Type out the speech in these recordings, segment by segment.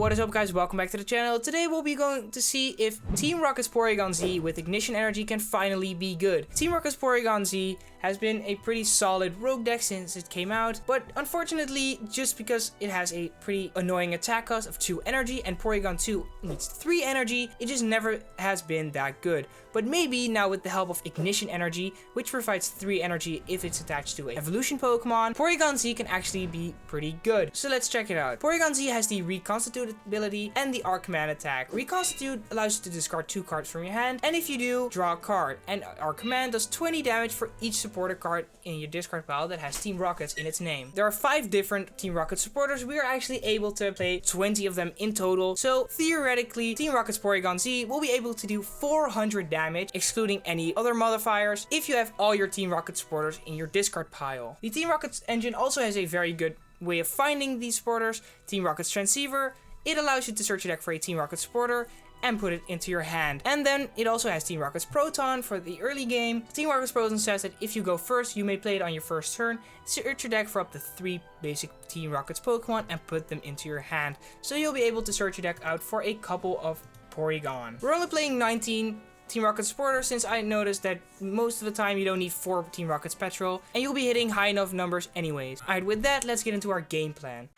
What is up, guys? Welcome back to the channel. Today we'll be going to see if Team Rocket's Porygon-Z with Ignition Energy can finally be good. Team Rocket's Porygon-Z has been a pretty solid rogue deck since it came out, but unfortunately, just because it has a pretty annoying attack cost of 2 energy and Porygon 2 needs 3 energy, it just never has been that good. But maybe now with the help of Ignition Energy, which provides 3 energy if it's attached to an evolution Pokemon, Porygon-Z can actually be pretty good. So let's check it out. Porygon-Z has the Reconstitute ability and the Arc Command attack. Reconstitute allows you to discard 2 cards from your hand, and if you do, draw a card. And Arc Command does 20 damage for each supporter card in your discard pile that has Team Rockets in its name. There are 5 different Team Rocket supporters. We are actually able to play 20 of them in total. So theoretically, Team Rocket's Porygon-Z will be able to do 400 damage, excluding any other modifiers, if you have all your Team Rocket supporters in your discard pile. The Team Rocket's engine also has a very good way of finding these supporters. Team Rocket's Transceiver, it allows you to search your deck for a Team Rocket supporter and put it into your hand. And then it also has Team Rocket's Proton for the early game. Team Rocket's Proton says that if you go first, you may play it on your first turn, search your deck for up to 3 basic Team Rocket's Pokemon and put them into your hand. So you'll be able to search your deck out for a couple of Porygon. We're only playing 19 Team Rocket supporters since I noticed that most of the time you don't need 4 Team Rocket's Petrel and you'll be hitting high enough numbers anyways. Alright, with that, let's get into our game plan.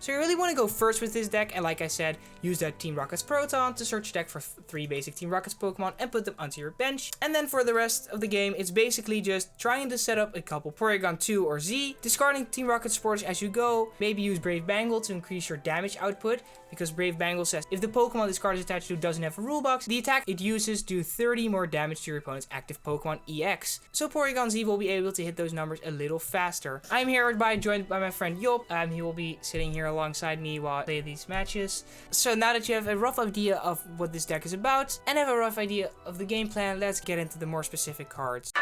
So you really want to go first with this deck, and like I said, use that Team Rocket's Proton to search your deck for 3 basic Team Rocket's Pokemon and put them onto your bench. And then for the rest of the game, it's basically just trying to set up a couple Porygon 2 or Z, discarding Team Rocket supporters as you go. Maybe use Brave Bangle to increase your damage output, because Brave Bangle says if the Pokemon this card is attached to doesn't have a rule box, the attack it uses do 30 more damage to your opponent's active Pokemon EX. So Porygon-Z will be able to hit those numbers a little faster. I'm here joined by my friend Job. He will be sitting here alongside me while I play these matches. So now that you have a rough idea of what this deck is about and have a rough idea of the game plan, let's get into the more specific cards.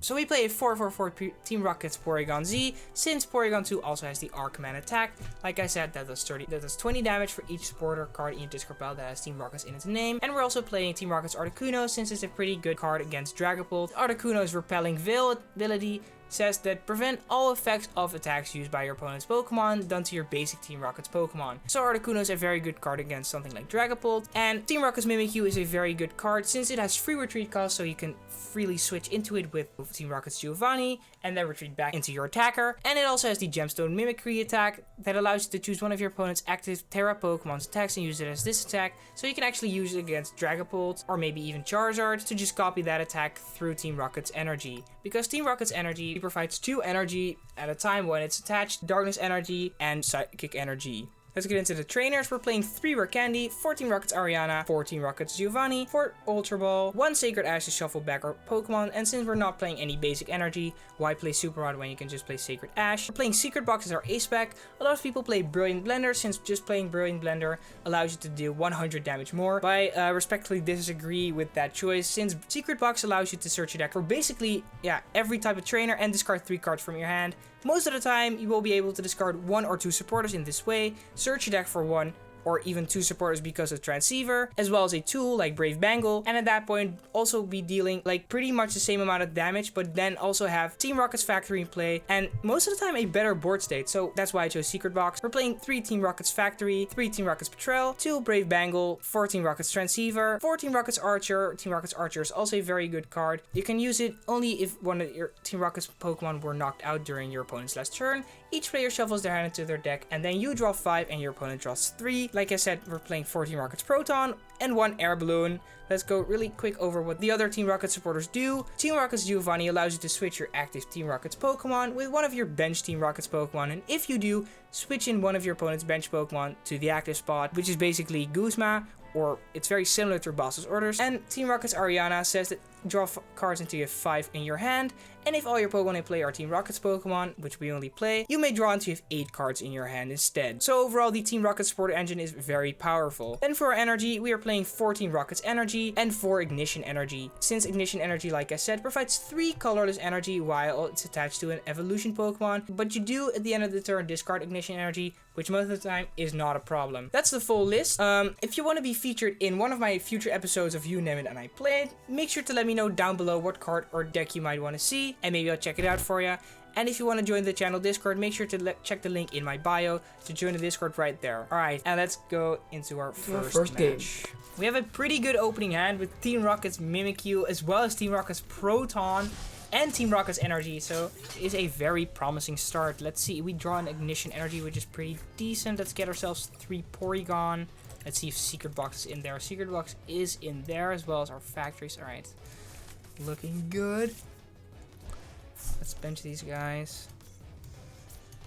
So we play a 4-4-4 Team Rocket's Porygon-Z, since Porygon 2 also has the Arc Command attack. Like I said, that does 20 damage for each supporter card in your discard pile that has Team Rockets in its name. And we're also playing Team Rocket's Articuno, since it's a pretty good card against Dragapult. Articuno's Repelling Veil ability says that prevent all effects of attacks used by your opponent's Pokemon done to your basic Team Rocket's Pokemon. So Articuno is a very good card against something like Dragapult, and Team Rocket's Mimikyu is a very good card since it has free retreat cost, so you can freely switch into it with Team Rocket's Giovanni and then retreat back into your attacker. And it also has the Gemstone Mimicry attack that allows you to choose one of your opponent's active Terra Pokemon's attacks and use it as this attack, so you can actually use it against Dragapult or maybe even Charizard to just copy that attack through Team Rocket's energy. Because Team Rocket's energy provides 2 energy at a time when it's attached, Darkness Energy and Psychic Energy. Let's get into the trainers. We're playing 3 Rare Candy, 4 Team Rockets Ariana, 4 Team Rockets Giovanni, 4 Ultra Ball, 1 Sacred Ash to shuffle back our Pokemon, and since we're not playing any basic energy, why play Super Rod when you can just play Sacred Ash? We're playing Secret Box as our ace spec. A lot of people play Brilliant Blender, since just playing Brilliant Blender allows you to do 100 damage more. But I respectfully disagree with that choice, since Secret Box allows you to search your deck for basically, every type of trainer and discard 3 cards from your hand. Most of the time, you will be able to discard 1 or 2 supporters in this way, search your deck for 1 or even 2 supporters because of Transceiver, as well as a tool like Brave Bangle, and at that point also be dealing like pretty much the same amount of damage, but then also have Team Rocket's Factory in play, and most of the time a better board state, so that's why I chose Secret Box. We're playing 3 Team Rocket's Factory, 3 Team Rocket's Petrel, 2 Brave Bangle, 4 Team Rocket's Transceiver, 4 Team Rocket's Archer. Team Rocket's Archer is also a very good card. You can use it only if one of your Team Rocket's Pokemon were knocked out during your opponent's last turn. Each player shuffles their hand into their deck, and then you draw 5 and your opponent draws 3. Like I said, we're playing 4 Team Rocket's Proton and 1 Air Balloon. Let's go really quick over what the other Team Rocket supporters do. Team Rocket's Giovanni allows you to switch your active Team Rocket's Pokemon with one of your bench Team Rocket's Pokemon, and if you do, switch in one of your opponent's bench Pokemon to the active spot, which is basically Guzma, or it's very similar to Boss's Orders. And Team Rocket's Ariana says that draw cards until you have 5 in your hand, and if all your Pokemon in play are Team Rocket's Pokemon, which we only play, you may draw until you have 8 cards in your hand instead. So overall, the Team Rocket supporter engine is very powerful. Then for our energy, we are playing 4 Team Rocket's Energy and 4 Ignition Energy. Since Ignition Energy, like I said, provides 3 colorless energy while it's attached to an evolution Pokemon, but you do at the end of the turn discard Ignition Energy, which most of the time is not a problem. That's the full list. If you want to be featured in one of my future episodes of You Name It and I Play It, make sure to let me know down below what card or deck you might want to see, and maybe I'll check it out for you. And if you want to join the channel Discord, make sure to check the link in my bio to join the Discord right there. Alright, and let's go into our first match. Game. We have a pretty good opening hand with Team Rocket's Mimikyu as well as Team Rocket's Proton and Team Rocket's Energy. So it is a very promising start. Let's see, we draw an Ignition Energy, which is pretty decent. Let's get ourselves 3 Porygon. Let's see if Secret Box is in there. Secret Box is in there as well as our factories. Alright, looking good. Let's bench these guys.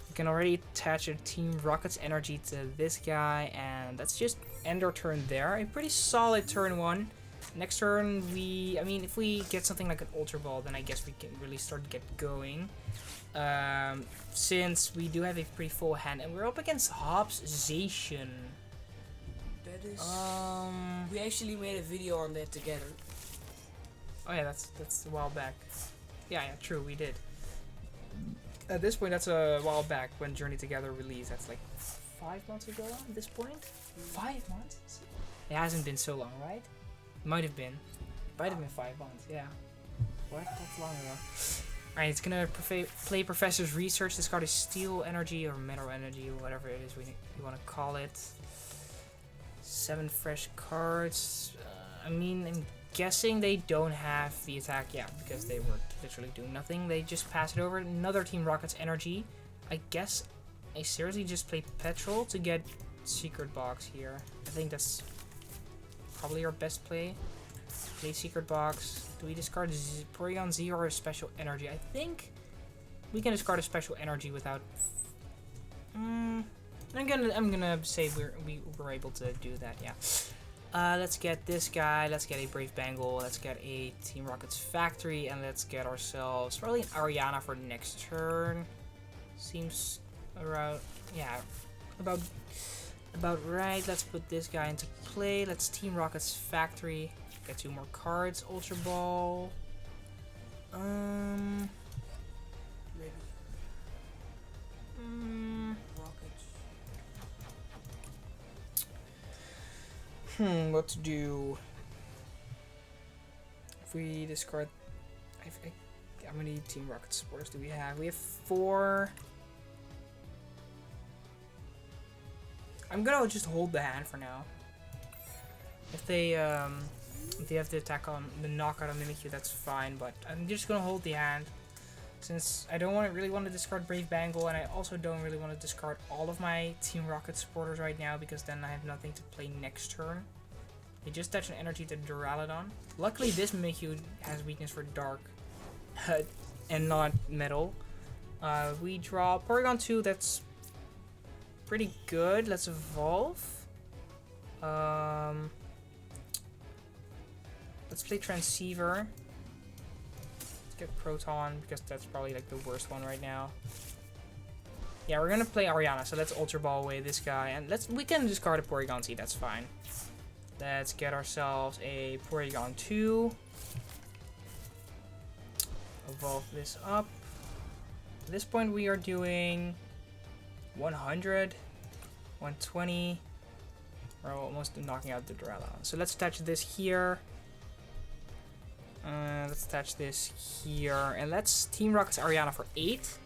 We can already attach a Team Rocket's Energy to this guy, and let's just end our turn there. A pretty solid turn 1. Next turn, if we get something like an Ultra Ball, then I guess we can really start to get going. Since we do have a pretty full hand, and we're up against Hobsation. That is. We actually made a video on that together. Oh yeah, that's a while back. Yeah, true, we did. At this point, that's a while back when Journey Together released. That's like 5 months ago at this point? 5 months? It hasn't been so long, right? Might have been. Might have been 5 months, yeah. What? That's long ago. Alright, it's gonna play Professor's Research. This card is Steel Energy or Metal Energy, or whatever it is you want to call it. 7 fresh cards. I'm guessing they don't have the attack, yeah, because they were literally doing nothing. They just pass it over. Another Team Rocket's Energy. I guess I seriously just play Petrel to get Secret Box here. I think that's probably our best play. Play Secret Box. Do we discard Porygon-Z or a Special Energy? I think we can discard a Special Energy without... I'm gonna say we were able to do that, yeah. Let's get this guy, let's get a Brave Bangle, let's get a Team Rocket's Factory, and let's get ourselves probably an Ariana for next turn. Seems around, yeah, about right. Let's put this guy into play. Let's Team Rocket's Factory, get 2 more cards. Ultra Ball. Maybe. What to do? If we discard... how many Team Rocket supporters do we have? We have 4. I'm gonna just hold the hand for now. If they have the attack on the knockout on Mimikyu, that's fine, but I'm just gonna hold the hand. Since I don't really want to discard Brave Bangle, and I also don't really want to discard all of my Team Rocket supporters right now, because then I have nothing to play next turn. They just touch an energy to Duraludon. Luckily, this Mimikyu has weakness for Dark and not Metal. We draw Porygon-Z, that's pretty good. Let's evolve. Let's play Transceiver. Get Proton, because that's probably like the worst one right now. Yeah, we're gonna play Ariana, so let's Ultra Ball away this guy, and we can discard a Porygon-Z, that's fine. Let's get ourselves a Porygon-Z. Evolve this up. At this point we are doing 100, 120. We're almost knocking out the Duraludon. So let's attach this here. Let's attach this here, and let's Team Rocket's Ariana for 8.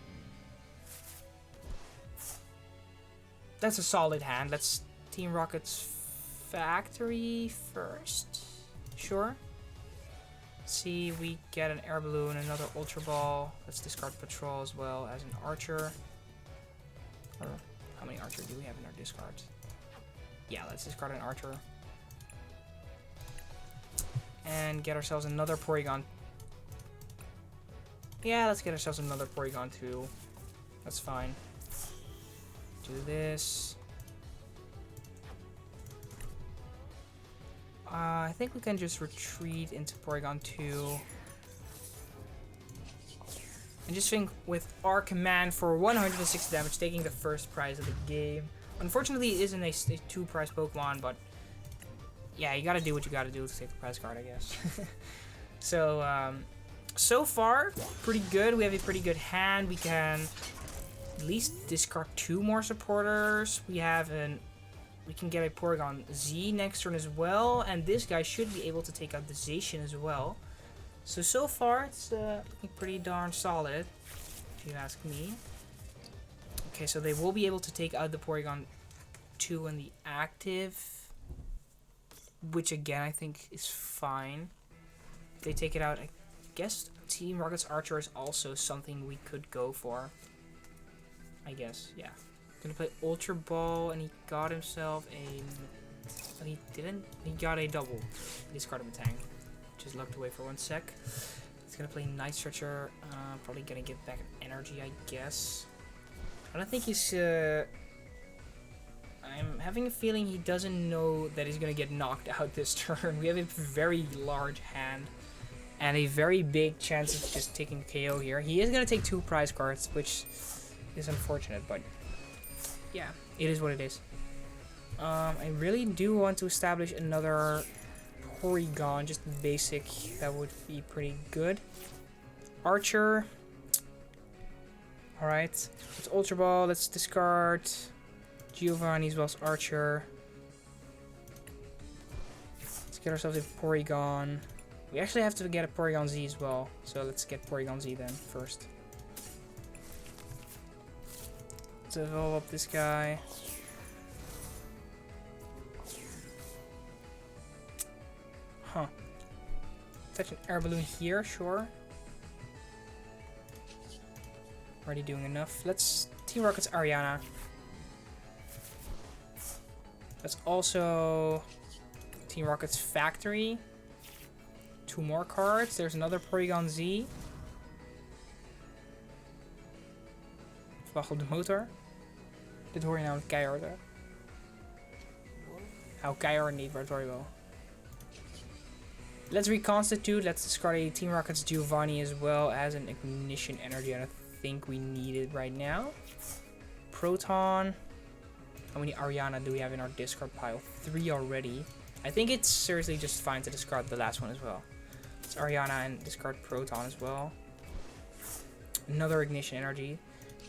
That's a solid hand. Let's Team Rocket's Factory first. Sure. See, we get an Air Balloon, another Ultra Ball. Let's discard Petrel as well as an Archer. Or how many Archer do we have in our discards? Yeah, let's discard an Archer. And get ourselves another Porygon. Yeah, let's get ourselves another Porygon-Z. That's fine. Do this. I think we can just retreat into Porygon-Z. And just think with our command for 160 damage, taking the first prize of the game. Unfortunately, it isn't a 2-prize Pokemon, but yeah, you gotta do what you gotta do to take the prize card, I guess. So, so far, pretty good. We have a pretty good hand. We can at least discard 2 more supporters. We can get a Porygon-Z next turn as well, and this guy should be able to take out the Zacian as well. So far, it's looking pretty darn solid. if you ask me. Okay, so they will be able to take out the Porygon-2 in the active, which again I think is fine. If they take it out, I guess Team Rocket's Archer is also something we could go for. I guess, yeah. Gonna play Ultra Ball, and he got himself a... Oh, he didn't? He got a double. He discarded a tank. Just looked away for 1 sec. He's gonna play Night Stretcher. Probably gonna get back energy, I guess. I don't think he's... I'm having a feeling he doesn't know that he's gonna get knocked out this turn. We have a very large hand. And a very big chance of just taking KO here. He is gonna take 2 prize cards, which is unfortunate, but... yeah, it is what it is. I really do want to establish another Porygon, just basic. That would be pretty good. Archer. Alright, let's Ultra Ball, let's discard Giovanni as well as Archer. Let's get ourselves a Porygon. We actually have to get a Porygon-Z as well, so let's get Porygon-Z then first. Let's evolve up this guy. Huh. Touch an Air Balloon here, sure. Already doing enough. Let's Team Rocket's Ariana. Let's also Team Rocket's Factory. 2 more cards. There's another Porygon-Z. Wacht op de motor. Dit hoor je nou keihard, hè? Hou keihard niet, maar dat hoor je wel. Let's reconstitute. Let's discard a Team Rocket's Giovanni as well as an Ignition Energy. I don't think we need it right now. Proton. How many Ariana do we have in our discard pile? 3 already. I think it's seriously just fine to discard the last one as well. It's Ariana and discard Proton as well. Another Ignition Energy.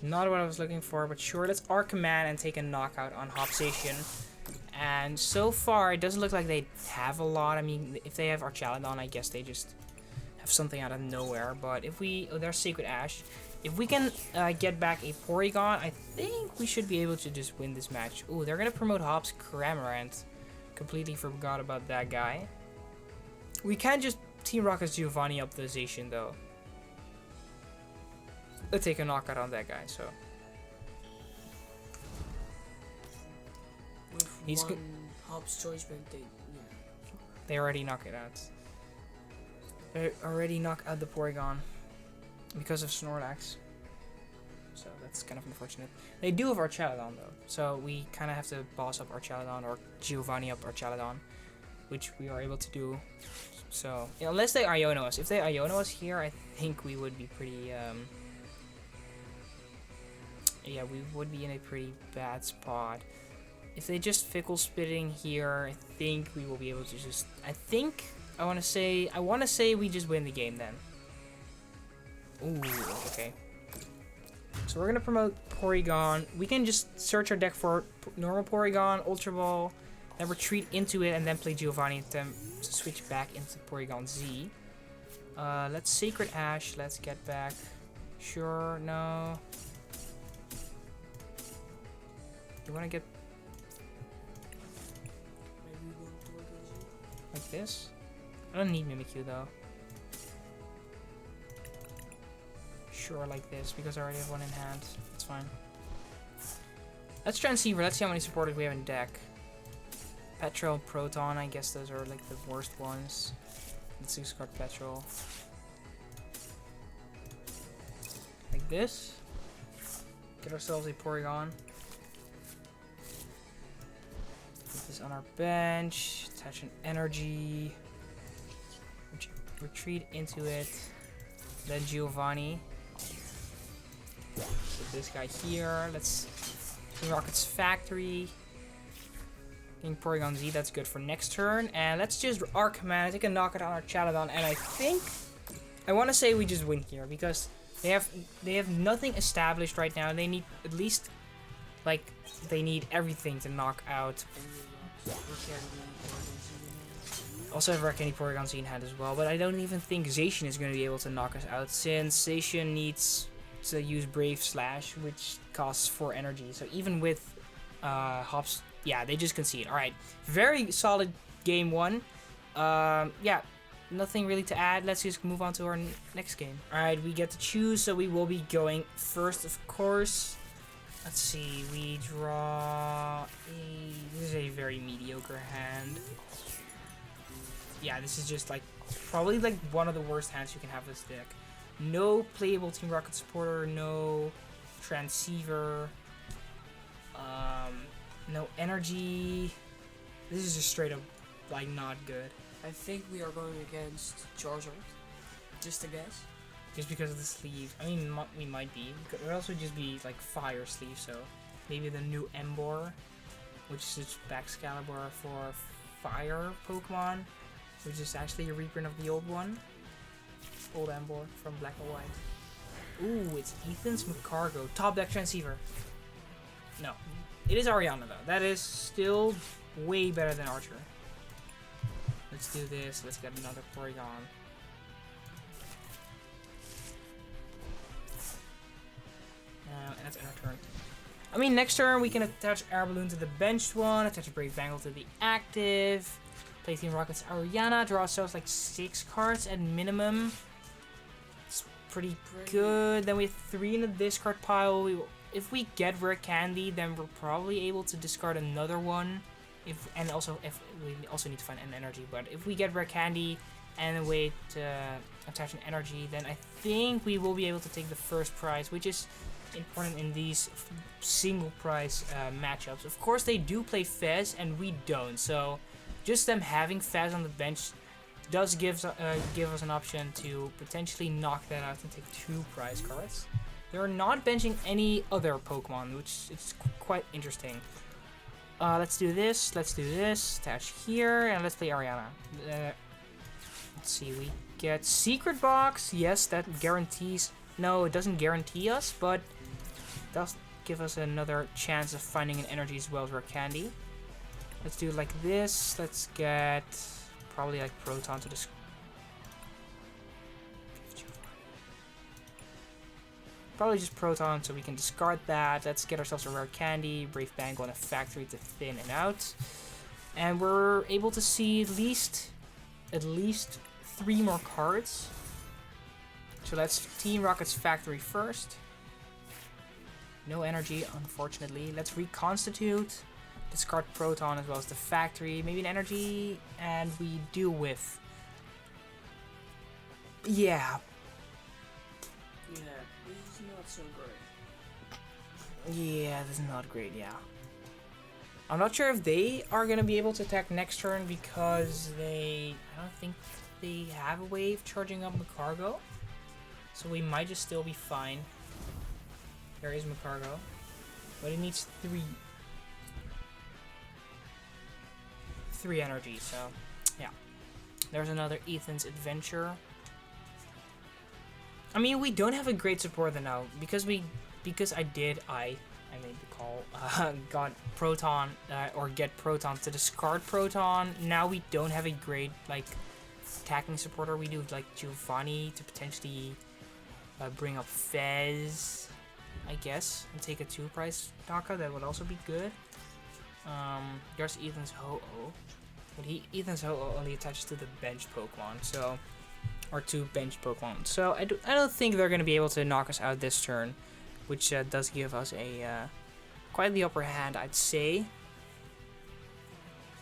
Not what I was looking for, but sure. Let's Arc Command and take a knockout on Hopstation. And so far, it doesn't look like they have a lot. I mean, if they have Archaladon, I guess they just have something out of nowhere. But if we... Oh, there's Sacred Ash. If we can get back a Porygon, I think we should be able to just win this match. Ooh, they're going to promote Hops Cramorant. Completely forgot about that guy. We can just Team Rocket's Giovanni up the Zacian, though. Let's take a knockout on that guy, so... He's good. Hop's choice, but they already knock it out. They already knock out the Porygon because of Snorlax. So that's kind of unfortunate. They do have Archaladon though, so we kind of have to boss up Archaladon or Giovanni up Archaladon, which we are able to do. So yeah, unless they Iono us. If they Iono us here, I think we would be pretty. Yeah, we would be in a pretty bad spot. If they just Fickle Spitting here, I think we will be able to just... I want to say we just win the game then. Ooh, okay. So we're going to promote Porygon. We can just search our deck for normal Porygon, Ultra Ball, then retreat into it, and then play Giovanni to switch back into Porygon-Z. Let's Sacred Ash. Let's get back. Sure, no. You want to get... like this? I don't need Mimikyu though. Sure, like this, because I already have one in hand. That's fine. Let's Transceiver. Let's see how many supporters we have in deck. Petrel, Proton, I guess those are like the worst ones. Let's discard Petrel. Like this. Get ourselves a Porygon. Put this on our bench. Attach an energy. Retreat into it. Then Giovanni. Put this guy here. Let's Rocket's Factory. Getting Porygon-Z, that's good for next turn. And let's just Arc Command, take a knockout on our Chaladon. And I think I want to say we just win here because they have nothing established right now. They need at least they need everything to knock out. Also have Rare Candy Porygon-Z in hand as well, but I don't even think Zacian is going to be able to knock us out since Zacian needs to use Brave Slash, which costs 4 energy. So even with hops, yeah, they just concede. Alright, very solid game 1. Yeah, nothing really to add. Let's just move on to our next game. Alright, we get to choose, so we will be going first, of course. Let's see, we draw this is a very mediocre hand. Yeah, this is just like, probably like one of the worst hands you can have this deck. No playable Team Rocket supporter, no Transceiver, no energy. This is just straight up like not good. I think we are going against Charizard. Just a guess. Just because of the sleeve. I mean, we might be. It could also just be like fire sleeve, so maybe the new Embor, which is just Excalibur for fire Pokemon, which is actually a reprint of the old one. Old Embor from Black and White. Ooh, it's Ethan's Macargo. Top deck Transceiver. No. It is Ariana though. That is still way better than Archer. Let's do this. Let's get another Porygon. And that's our turn. I mean, next turn we can attach Air Balloon to the benched one, attach a Brave Bangle to the active, play Team Rocket's Ariana, draw ourselves like 6 cards at minimum. It's pretty good. Then we have 3 in the discard pile. If we get Rare Candy, then we're probably able to discard another one. If we also need to find an energy, but if we get Rare Candy and a way to attach an energy, then I think we will be able to take the first prize, which is important in these single prize matchups. Of course, they do play Fez and we don't, so just them having Fez on the bench does give us an option to potentially knock that out and take 2 prize cards. They're not benching any other Pokemon, which is quite interesting. Let's do this, attach here, and let's play Ariana. Let's see, we get Secret Box. Yes, that guarantees... No, it doesn't guarantee us, but it does give us another chance of finding an energy as well as Rare Candy. Let's do it like this. Let's get probably like Proton to this. Probably just Proton so we can discard that. Let's get ourselves a Rare Candy, Brave Bangle, and a Factory to thin it out. And we're able to see at least 3 more cards. So let's Team Rocket's Factory first. No energy, unfortunately. Let's reconstitute. Discard Proton as well as the Factory. Maybe an energy. And we do with... Yeah. Yeah, this is not so great. Yeah, this is not great, yeah. I'm not sure if they are going to be able to attack next turn because I don't think they have a way of charging up Macargo. So we might just still be fine. There is Macargo. But it needs 3 energy, so yeah. There's another Ethan's Adventure. I mean, we don't have a great supporter now because I made the call, got Proton, or get Proton to discard Proton. Now we don't have a great, like, attacking supporter. We do, like, Giovanni to potentially bring up Fez, I guess, and take a 2 price Naka. That would also be good. There's Ethan's Ho-Oh. But Ethan's Ho-Oh only attaches to the bench Pokemon, so... Or 2 bench Pokemon. So I don't think they're going to be able to knock us out this turn, which does give us a quite the upper hand, I'd say.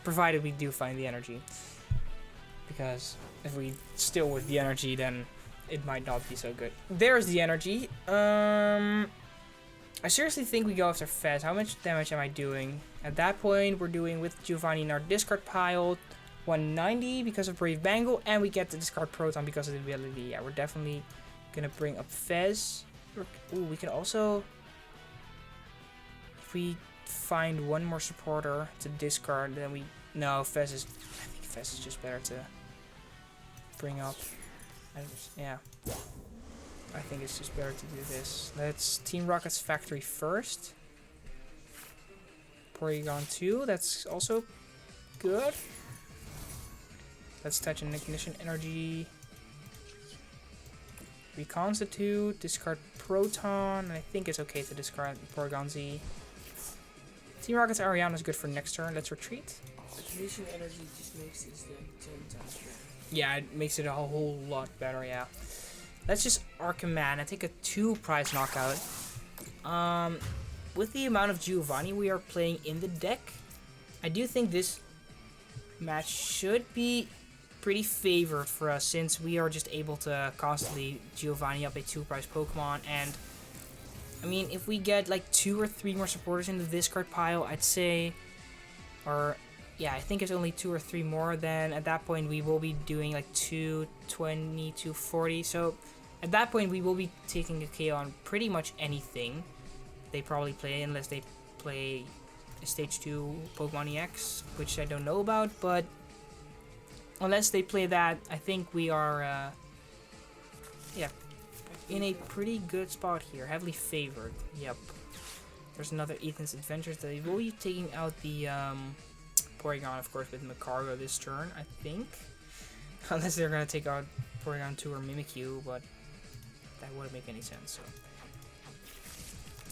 Provided we do find the energy. Because if we steal with the energy, then it might not be so good. There's the energy. I seriously think we go after Fez. How much damage am I doing? At that point, we're doing with Giovanni in our discard pile 190 because of Brave Bangle, and we get to discard Proton because of the ability. Yeah, we're definitely gonna bring up Fez. Ooh, we can also, if we find one more supporter to discard, then we... No, Fez is... I think Fez is just better to bring up. Yeah. I think it's just better to do this. Let's Team Rocket's Factory first. Porygon-Z, that's also good. Let's touch an Ignition Energy. Reconstitute, discard Proton. I think it's okay to discard Porygon-Z. Team Rocket's Ariana is good for next turn. Let's retreat. Ignition energy just makes this deck 10 times better. Yeah, it makes it a whole lot better, yeah. Let's just Articuno and take a 2-prize knockout. With the amount of Giovanni we are playing in the deck, I do think this match should be pretty favored for us, since we are just able to constantly Giovanni up a 2-prize Pokemon. And I mean, if we get like 2 or 3 more supporters in the discard pile, I'd say, or yeah, I think it's only 2 or 3 more, then at that point we will be doing like 220, 240. So at that point we will be taking a KO on pretty much anything they probably play, unless they play a stage 2 Pokemon EX, which I don't know about. But unless they play that, I think we are yeah, in a pretty good spot here. Heavily favored. Yep. There's another Ethan's Adventures. They will be taking out the Porygon, of course, with Magcargo this turn, I think. Unless they're gonna take out Porygon 2 or Mimikyu, but that wouldn't make any sense. So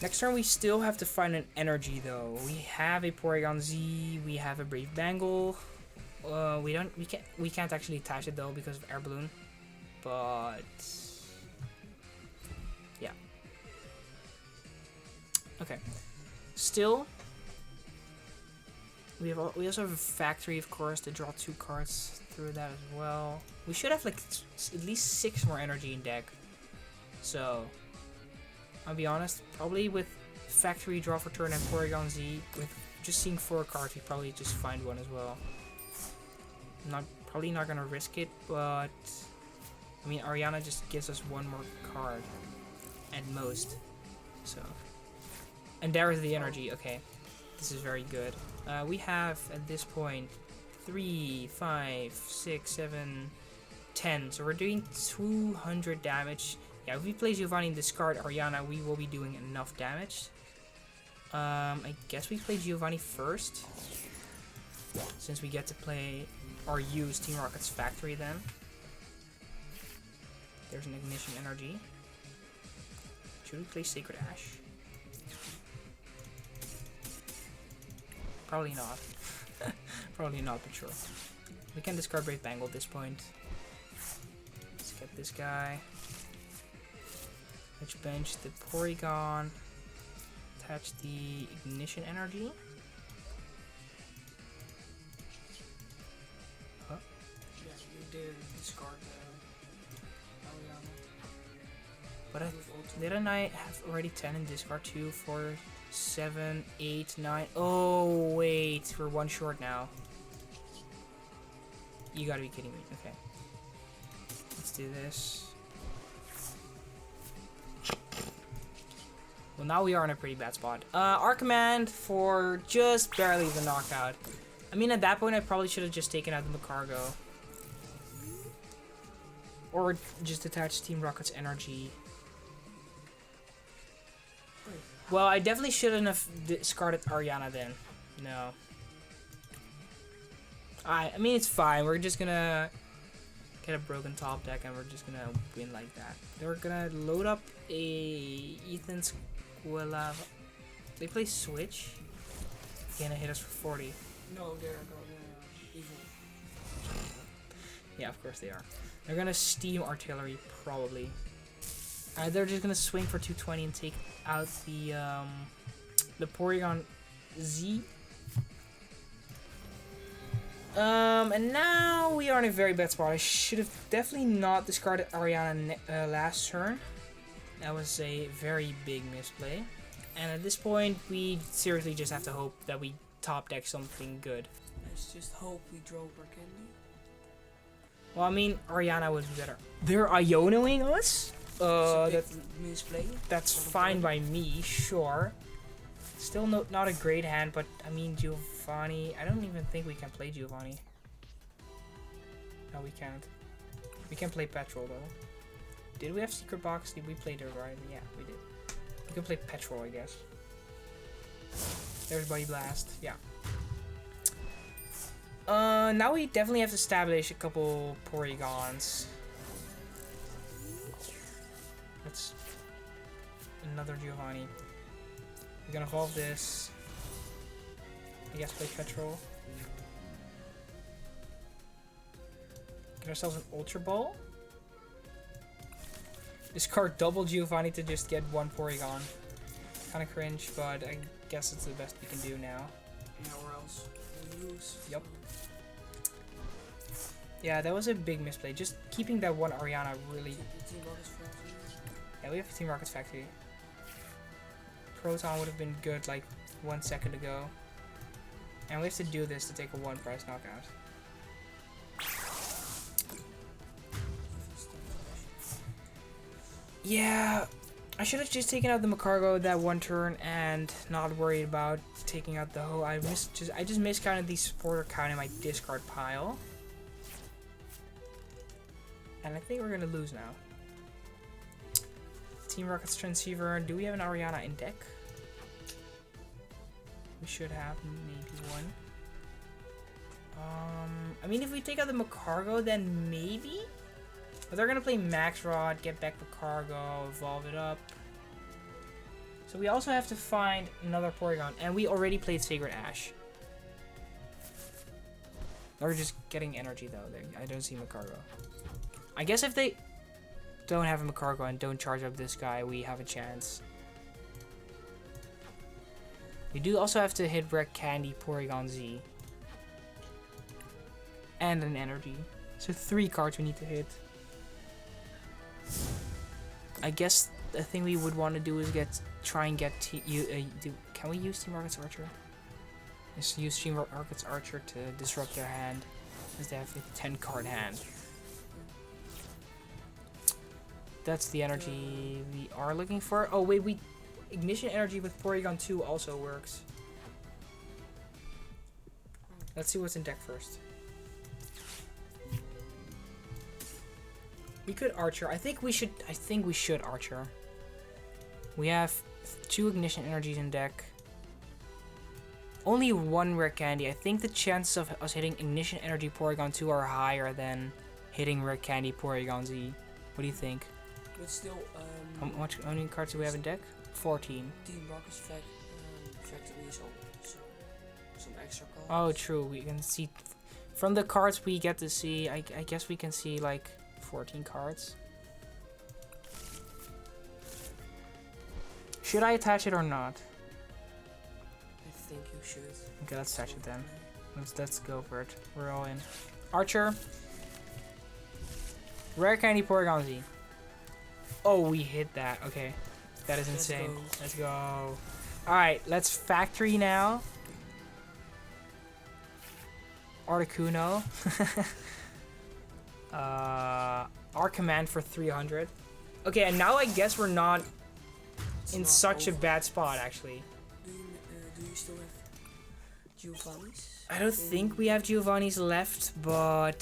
next turn we still have to find an energy though. We have a Porygon-Z, we have a Brave Bangle. We can't actually attach it though because of Air Balloon. But yeah. Okay. Still, we also have a factory, of course, to draw 2 cards through that as well. We should have like at least 6 more energy in deck. So I'll be honest, probably with factory, draw for turn, and Porygon-Z, with just seeing 4 cards, we probably just find one as well. Probably not gonna risk it, but I mean, Ariana just gives us 1 more card at most. So, and there is the energy. Okay, this is very good. We have at this point 3, 5, 6, 7, 10. So we're doing 200 damage. Yeah, if we play Giovanni and discard Ariana, we will be doing enough damage. I guess we play Giovanni first, since we get to play or use Team Rocket's factory then. There's an Ignition Energy. Should we play Sacred Ash? Probably not. Probably not, but sure. We can discard Brave Bangle at this point. Let's get this guy. Let's bench the Porygon. Attach the Ignition Energy. Huh? Yeah, you did discard Ariana. But didn't I have already 10 in discard? 2, 4, 7, 8, 9. Oh wait, we're 1 short now. You gotta be kidding me. Okay. Let's do this. Well, now we are in a pretty bad spot. Our command for just barely the knockout. I mean, at that point, I probably should have just taken out the Magcargo. Or just attached Team Rocket's energy. Well, I definitely shouldn't have discarded Ariana then. No. I mean, it's fine. We're just gonna get a broken top deck and we're just gonna win like that. They're gonna load up a Ethan's Squilla. They play Switch. Gonna hit us for 40. No, they're evil. Yeah, of course they are. They're gonna Steam Artillery, probably. They're just gonna swing for 220 and take out the Porygon-Z. And now we are in a very bad spot. I should have definitely not discarded Ariana last turn. That was a very big misplay. And at this point, we seriously just have to hope that we top deck something good. Let's just hope we draw Rare Candy. Well, I mean, Ariana would be better. They're Ionoing us? That's fine by me, sure. Still not a great hand, but I mean, Giovanni. I don't even think we can play Giovanni. No, we can't. We can play Petrel though. Did we have Secret Box? Did we play the right? Yeah, we did. We can play Petrel, I guess. There's Body Blast. Yeah. Now we definitely have to establish a couple Porygons. another Giovanni. We're gonna evolve this. I guess play Petrel. Get ourselves an Ultra Ball. Discard double Giovanni to just get one Porygon. Kinda cringe, but I guess it's the best we can do now. Yeah, or else we lose. Yep. Yeah, that was a big misplay. Just keeping that one Ariana really... Yeah, we have Team Rocket's Factory. Proton would have been good like 1 second ago. And we have to do this to take a 1 prize knockout. Yeah, I should have just taken out the Macargo that one turn and not worried about taking out the Ho. I just miscounted the supporter count in my discard pile. And I think we're gonna lose now. Team Rocket's Transceiver. Do we have an Ariana in deck? We should have maybe one. I mean, if we take out the Macargo, then maybe? But they're gonna play Max Rod, get back Macargo, evolve it up. So we also have to find another Porygon, and we already played Sacred Ash. They're just getting energy though. I don't see Macargo. I guess if they don't have a Macargo and don't charge up this guy, we have a chance. We do also have to hit Rare Candy Porygon-Z. And an energy. So 3 cards we need to hit. I guess the thing we would want to do is try and get can we use Team Rocket's Archer? Just use Team Rocket's Archer to disrupt their hand, as they have a 10 card hand. That's the energy we are looking for. Oh wait, Ignition Energy with Porygon 2 also works. Let's see what's in deck first. We could Archer. I think we should Archer. We have 2 Ignition Energies in deck. Only 1 Rare Candy. I think the chances of us hitting Ignition Energy Porygon 2 are higher than hitting Rare Candy Porygon-Z. What do you think? But still, how many cards do we have in deck? 14. Team Rocket's Factory is some extra cards. Oh, true. We can see from the cards we get to see. I guess we can see like 14 cards. Should I attach it or not? I think you should. Okay, let's attach it then. Let's go for it. We're all in. Archer. Rare Candy Porygon-Z. Oh, we hit that. Okay. That is insane. Let's go. Alright, let's factory now. Articuno. Our command for 300. Okay, and now I guess we're not in such a bad spot, actually. Do you still have Giovanni's? I don't think we have Giovanni's left, but...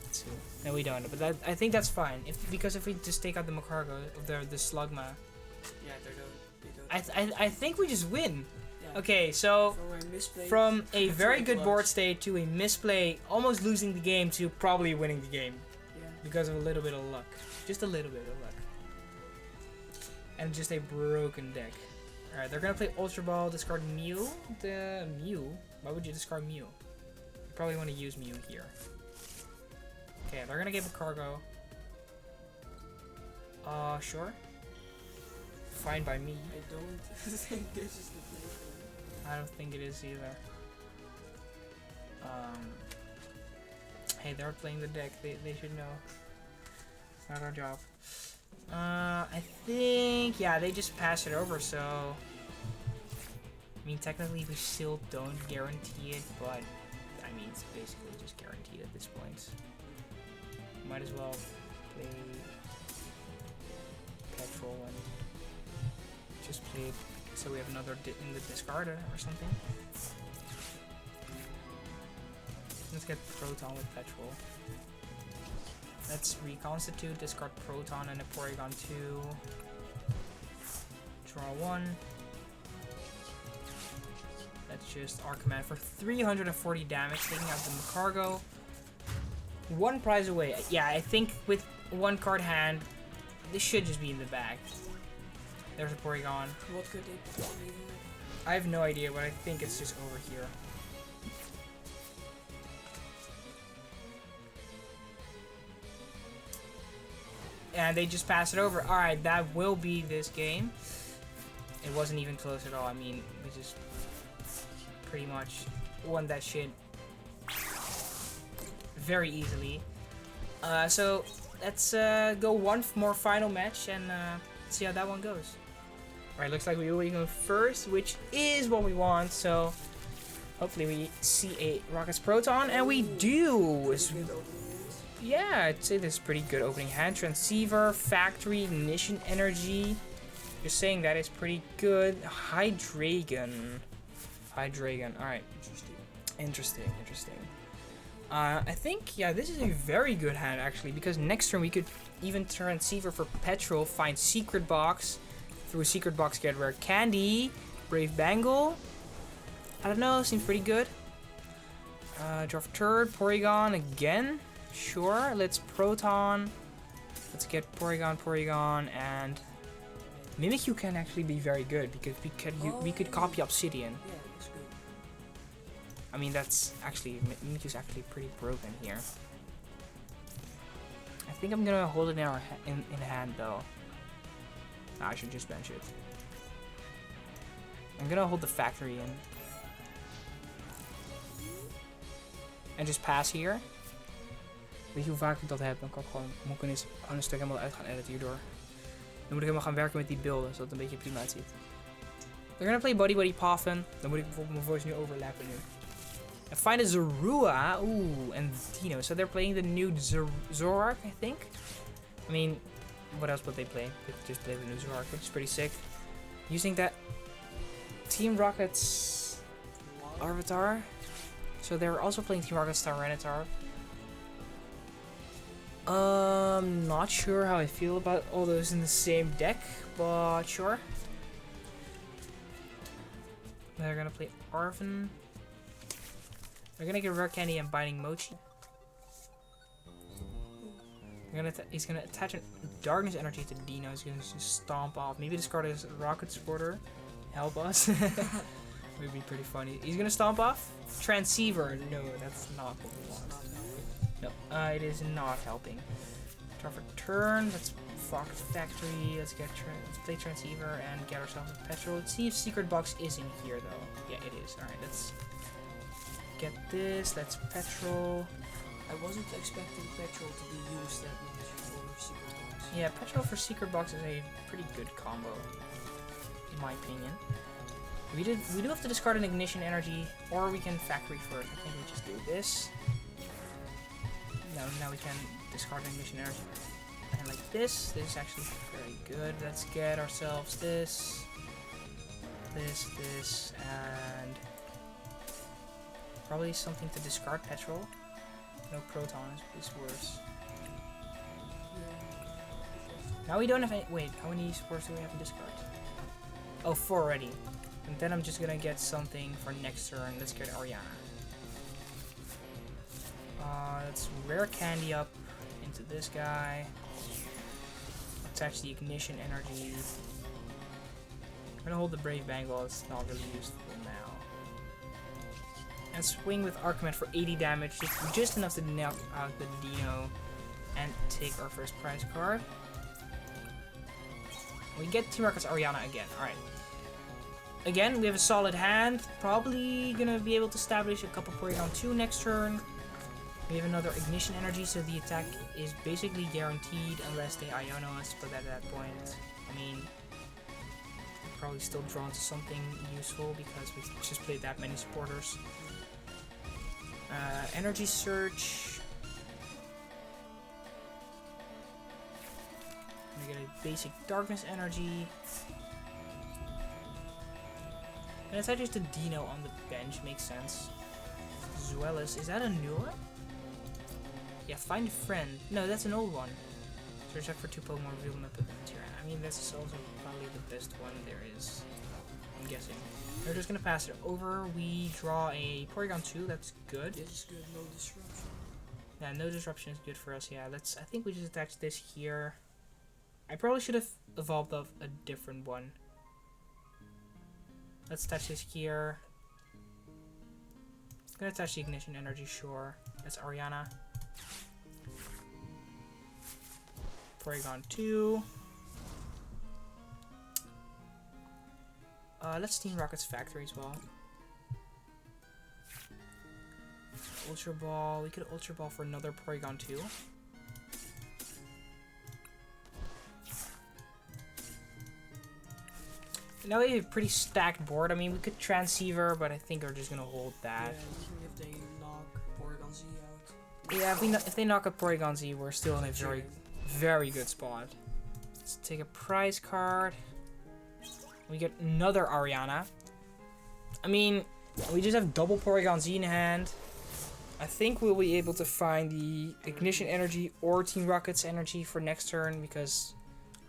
Let's see. No, we don't. But I think that's fine. Because if we just take out the Macargo, the Slugma... Yeah, they don't. I think we just win. Yeah. Okay, so from a very good close. board state to a misplay, almost losing the game, to probably winning the game. Yeah. Because of a little bit of luck. Just a little bit of luck. And just a broken deck. Alright, they're gonna play Ultra Ball, discard Mew. The Mew? Why would you discard Mew? You probably want to use Mew here. Okay, they're gonna give a Cargo. Sure. Fine by me. I don't think this is the play for I don't think it is either. Hey, they're playing the deck. They should know. It's not our job. I think, yeah, they just pass it over, so... I mean, technically we still don't guarantee it, but... I mean, it's basically just guaranteed at this point. Might as well play... Petrel and... just play it so we have another in the discard or something. Let's get Proton with Petrel. Let's reconstitute, discard Proton and a Porygon 2. Draw 1. That's just our command for 340 damage, taking out the Macargo. 1 prize away. Yeah, I think with 1 card hand, this should just be in the bag. There's a Porygon. What could they possibly do? I have no idea, but I think it's just over here. And they just pass it over. Alright, that will be this game. It wasn't even close at all. I mean, we just pretty much won that shit very easily. So let's go one more final match and see how that one goes. Alright, looks like we will go first, which is what we want. So hopefully we see a Rocket's Proton, and we do. Yeah, I'd say this is pretty good opening hand. Transceiver, Factory, Ignition Energy. Just saying that is pretty good. Hydreigon. Alright. Interesting. I think, yeah, this is a very good hand actually, because next turn we could even Transceiver for Petrel, find Secret Box. Through a Secret Box get Rare Candy, Brave Bangle. I don't know, seems pretty good. Draw for turn, Porygon again. Sure, let's Proton. Let's get Porygon, and Mimikyu can actually be very good because we could copy Obsidian. Yeah, that's good. I mean, that's actually Mimikyu's actually pretty broken here. I think I'm gonna hold it in hand though. Nah, I should just bench it. I'm gonna hold the Factory in en just pass hier. Weet je hoe vaak ik dat heb? Dan kan ik gewoon eens een stuk helemaal uit gaan editen hierdoor. Dan moet ik helemaal gaan werken met die beelden, zodat het een beetje prima uitziet. They're gonna play Body Puffin. Dan moet ik bijvoorbeeld mijn voice nu overlappen nu. And find a Zorua. Ooh, and Dino. So they're playing the new Zoroark, I think. I mean, what else would they play? They could just play the new Zoroark, which is pretty sick. Using that Team Rocket's Avatar. So they're also playing Team Rocket's Tyranitar. Not sure how I feel about all those in the same deck, but sure. They're gonna play Arven. They're gonna get Rare Candy and Binding Mochi. He's gonna attach a Darkness Energy to Dino. He's gonna just stomp off. Maybe discard his Rocket Sporter. Help us. Would be pretty funny. He's gonna stomp off. Transceiver. No, that's not what we want. No, it is not helping. Draw for turn. Let's fuck Factory. Let's play Transceiver and get ourselves a Petrel. Let's see if Secret Box is in here though. Yeah, it is. Alright, let's get this. Let's Petrel. I wasn't expecting Petrel to be used that much for Secret Box. Yeah, Petrel for Secret Box is a pretty good combo, in my opinion. We do have to discard an Ignition Energy, or we can Factory first. I think we just do this. No, now we can discard an Ignition Energy. And like this is actually very good. Let's get ourselves this, and probably something to discard Petrel. No Proton is worse. Now we don't have any. Wait, how many supports do we have to discard? Oh, 4 already. And then I'm just gonna get something for next turn. Let's get Ariana. Let's Rare Candy up into this guy. Attach the Ignition Energy. I'm gonna hold the Brave Bangle. It's not really useful now. And swing with Arcomet for 80 damage. Just enough to knock out the Dino and take our first prize card. We get Team Rocket's Ariana again. Alright. Again, we have a solid hand. Probably gonna be able to establish a couple Porygon-2 next turn. We have another Ignition Energy, so the attack is basically guaranteed unless they Iono us, but at that point, I mean, we're probably still drawn to something useful because we just played that many supporters. Energy Search. We get a basic Darkness Energy. And it's just a Dino on the bench, makes sense. As well as, is that a new one? Yeah, find a friend. No, that's an old one. Search out for 2 Pokemon revealed in the Petrel. I mean, that's also probably the best one there is. I'm guessing. We're just gonna pass it over. We draw a Porygon-2. That's good. It's good. No disruption. Yeah, no disruption is good for us. Yeah, let's. I think we just attach this here. I probably should have evolved of a different one. Let's touch this here. Gonna touch the Ignition Energy, sure. That's Ariana. Porygon-Z. Let's Team Rocket's Factory as well. Ultra Ball. We could Ultra Ball for another Porygon-Z. Now we have a pretty stacked board. I mean, we could Transceiver, but I think we're just gonna hold that. Yeah, even if they knock Porygon-Z out. Yeah, if they knock a Porygon-Z, we're still in a very good spot. Let's take a prize card. We get another Ariana. I mean, we just have double Porygon-Z in hand. I think we'll be able to find the Ignition Energy or Team Rocket's Energy for next turn because,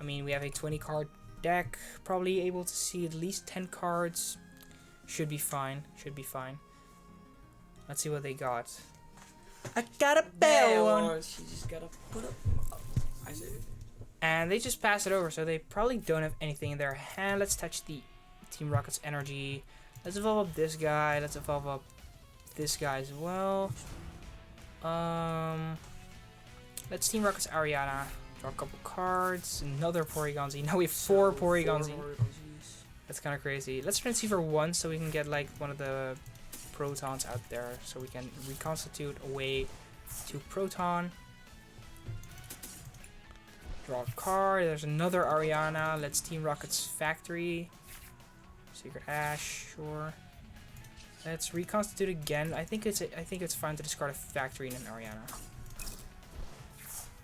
I mean, we have a 20 card deck. Probably able to see at least 10 cards. Should be fine. Should be fine. Let's see what they got. I got a bell one. She just gotta put up. I see. And they just pass it over, so they probably don't have anything in their hand. Let's touch the Team Rocket's Energy. Let's evolve up this guy. Let's evolve up this guy as well. Let's Team Rocket's Ariana. Draw a couple cards. Another Porygon-Z. Now we have 4 Porygon-Z. That's kind of crazy. Let's Transceiver 1 so we can get like one of the Protons out there. So we can reconstitute away to Proton. Draw a card. There's another Ariana. Let's Team Rocket's Factory. Sacred Ash, sure. Let's reconstitute again. I think it's fine to discard a Factory and an Ariana.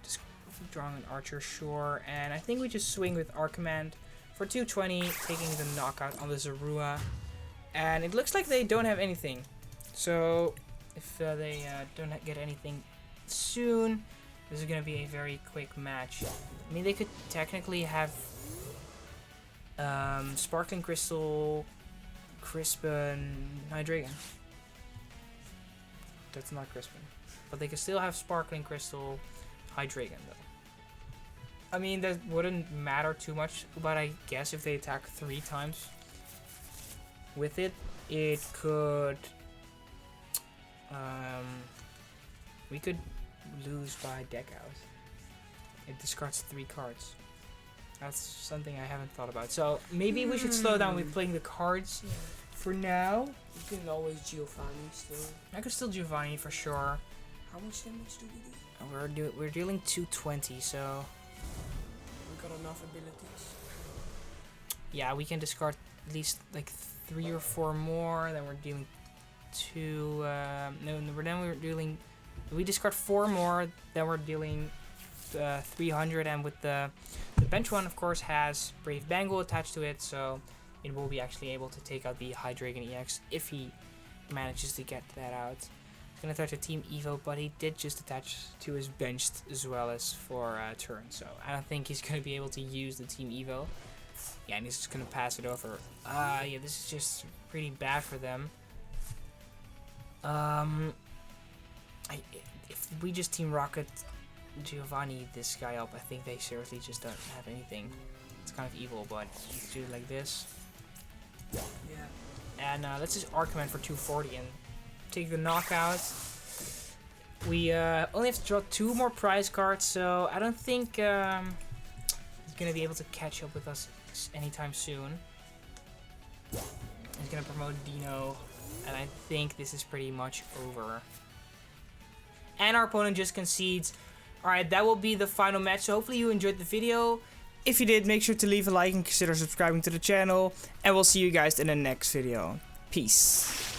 Just drawing an Archer, sure. And I think we just swing with our command for 220, taking the knockout on the Zorua. And it looks like they don't have anything. So if they don't get anything soon, this is going to be a very quick match. I mean, they could technically have Sparkling Crystal, Crispin, Hydreigon. That's not Crispin. But they could still have Sparkling Crystal, Hydreigon though. I mean, that wouldn't matter too much, but I guess if they attack 3 times with it, it could... we could lose by deck out. It discards 3 cards. That's something I haven't thought about. So maybe we should slow down with playing the cards for now. You can always Giovanni still. I could still Giovanni for sure. How much damage do we do? We're dealing 220, so We got enough abilities. yeah, we can discard at least like 3 or 4 more. Then we're dealing 2. Then we're dealing. We discard 4 more. Then we're dealing 300, and with the bench one, of course, has Brave Bangle attached to it, so it will be actually able to take out the Hydreigon EX if he manages to get that out. He's gonna attach a Team Evo, but he did just attach to his bench as well as for turn, so I don't think he's gonna be able to use the Team Evo. Yeah, and he's just gonna pass it over. Yeah, this is just pretty bad for them. If we just Team Rocket Giovanni this guy up, I think they seriously just don't have anything. It's kind of evil, but let's do it like this. Yeah. And let's just Arc Command for 240 and take the knockout. We only have to draw 2 more prize cards, so I don't think he's gonna be able to catch up with us anytime soon. He's gonna promote Dino, and I think this is pretty much over. And our opponent just concedes. Alright, that will be the final match, so hopefully you enjoyed the video. If you did, make sure to leave a like and consider subscribing to the channel. And we'll see you guys in the next video. Peace.